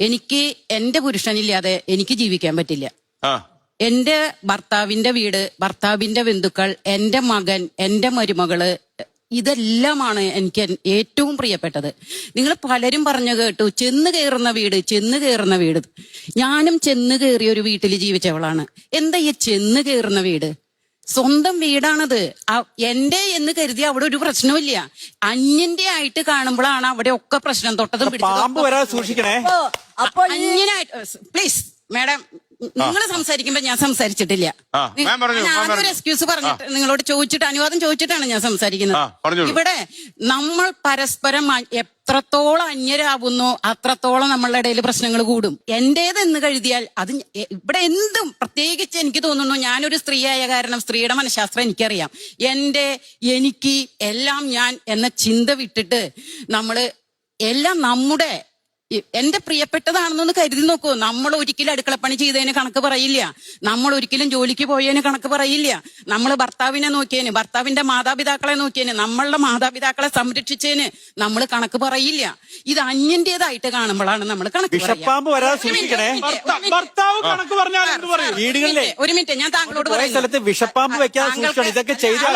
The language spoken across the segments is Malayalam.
എനിക്ക് എന്റെ പുരുഷനില്ലാതെ എനിക്ക് ജീവിക്കാൻ പറ്റില്ല. എന്റെ ഭർത്താവിന്റെ വീട്, ഭർത്താവിന്റെ ബന്ധുക്കൾ, എന്റെ മകൻ, എന്റെ മരുമകള്, ഇതെല്ലാമാണ് എനിക്ക് ഏറ്റവും പ്രിയപ്പെട്ടത്. നിങ്ങൾ പലരും പറഞ്ഞു കേട്ടു ചെന്ന് കയറുന്ന വീട്, ചെന്ന് കയറുന്ന വീട്. ഞാനും ചെന്ന് കയറിയ ഒരു വീട്ടിൽ ജീവിച്ചവളാണ്. എന്താ ഈ ചെന്ന് കയറുന്ന വീട്? സ്വന്തം വീടാണത്. എന്റെ എന്ന് കരുതി അവിടെ ഒരു പ്രശ്നമില്ല. അന്യന്റെ ആയിട്ട് കാണുമ്പോഴാണ് അവിടെ ഒക്കെ പ്രശ്നം. തൊട്ടതും അന്യനായിട്ട്. പ്ലീസ് മാഡം, നിങ്ങൾ സംസാരിക്കുമ്പോ ഞാൻ സംസാരിച്ചിട്ടില്ല. ഞാനൊരു എക്സ്ക്യൂസ് പറഞ്ഞിട്ട് നിങ്ങളോട് ചോദിച്ചിട്ട് അനുവാദം ചോദിച്ചിട്ടാണ് ഞാൻ സംസാരിക്കുന്നത്. ഇവിടെ നമ്മൾ പരസ്പരം എത്രത്തോളം അന്യരാകുന്നു അത്രത്തോളം നമ്മളുടെ ഇടയിൽ പ്രശ്നങ്ങൾ കൂടും. എന്റേതെന്ന് കരുതിയാൽ അത് ഇവിടെ എന്തും, പ്രത്യേകിച്ച് എനിക്ക് തോന്നുന്നു ഞാനൊരു സ്ത്രീയായ കാരണം സ്ത്രീയുടെ മനഃശാസ്ത്രം എനിക്കറിയാം. എനിക്ക് എല്ലാം ഞാൻ എന്ന ചിന്ത വിട്ടിട്ട് നമ്മള് എല്ലാം നമ്മുടെ എന്റെ പ്രിയപ്പെട്ടതാണെന്നൊന്ന് കരുതി നോക്കൂ. നമ്മൾ ഒരിക്കലും അടുക്കളപ്പണി ചെയ്തതിന് കണക്ക് പറയില്ല. നമ്മൾ ഒരിക്കലും ജോലിക്ക് പോയതിന് കണക്ക് പറയില്ല. നമ്മൾ ഭർത്താവിനെ നോക്കിയതിന്, ഭർത്താവിന്റെ മാതാപിതാക്കളെ നോക്കിയതിന്, നമ്മളുടെ മാതാപിതാക്കളെ സംരക്ഷിച്ചതിന് നമ്മൾ കണക്ക് പറയില്ല. ഇത് അന്യന്റേതായിട്ട് കാണുമ്പോഴാണ് നമ്മൾ കണക്ക് ഒരു മിനിറ്റ് ഞാൻ താങ്കളോട് പറയുന്നത്. വിഷപ്പാമ്പ് വെക്കാൻ ഇതൊക്കെ ചെയ്താൽ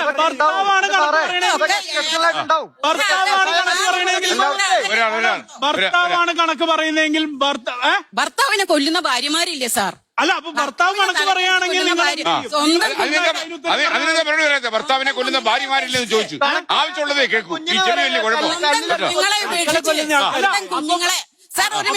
കണക്ക് പറയുന്നെങ്കിൽ ഭർത്താവിനെ കൊല്ലുന്ന ഭാര്യമാരില്ലേ സാർ? അല്ല, അപ്പൊ ഭർത്താവ് കണക്ക് പറയുകയാണെങ്കിൽ ഭർത്താവിനെ കൊല്ലുന്ന ഭാര്യമാരില്ലെന്ന് ചോദിച്ചു. ആവശ്യമുള്ളതേ കേൾക്കൂ. ഈ ചെറിയ കുഴപ്പം കുഞ്ഞുങ്ങളെ സാർ ഒരു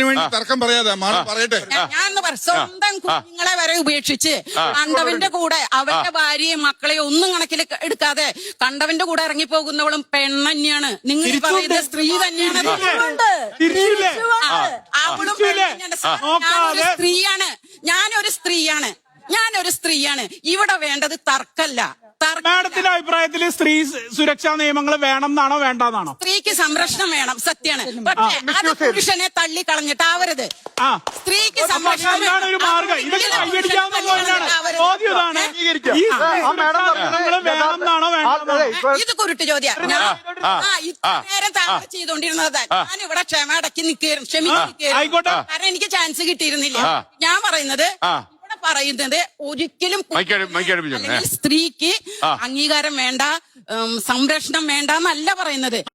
മിനിറ്റ് തർക്കം പറയാതെ പറയട്ടെ. ഞാൻ സ്വന്തം കുഞ്ഞുങ്ങളെ വരെ ഉപേക്ഷിച്ച് കണ്ടവന്റെ കൂടെ അവരുടെ ഭാര്യയും മക്കളെയും ഒന്നും കണക്കിൽ എടുക്കാതെ കണ്ടവന്റെ കൂടെ ഇറങ്ങിപ്പോകുന്നവളും പെണ്ണന്നെയാണ്. നിങ്ങൾ പറയുന്നത് സ്ത്രീ തന്നെയാണ്. അവളും സ്ത്രീയാണ്. ഞാനൊരു സ്ത്രീയാണ്. ഇവിടെ വേണ്ടത് തർക്കല്ല. മാഡത്തിന്റെ അഭിപ്രായത്തിൽ സ്ത്രീ സുരക്ഷാ നിയമങ്ങൾ വേണം എന്നാണോ വേണ്ടെന്നാണോ? സ്ത്രീക്ക് സംരക്ഷണം വേണം, സത്യമാണ്. പക്ഷേ അത് പുരുഷനെ തള്ളി കളഞ്ഞിട്ടാവരുത്. സ്ത്രീക്ക് സംരക്ഷണം ഇത് കുരുട്ട് ചോദ്യം. നേരം താങ്കൾ ചെയ്തോണ്ടിരുന്നത് ഞാനിവിടെ ക്ഷമ അടക്കി നിൽക്കുകയും ക്ഷമിച്ചിരിക്കുകയും. കാരണം എനിക്ക് ചാൻസ് കിട്ടിയിരുന്നില്ല. ഞാൻ പറയുന്നത് ഒരിക്കലും സ്ത്രീക്ക് അംഗീകാരം വേണ്ട, സംരക്ഷണം വേണ്ട എന്നല്ല പറയുന്നത്.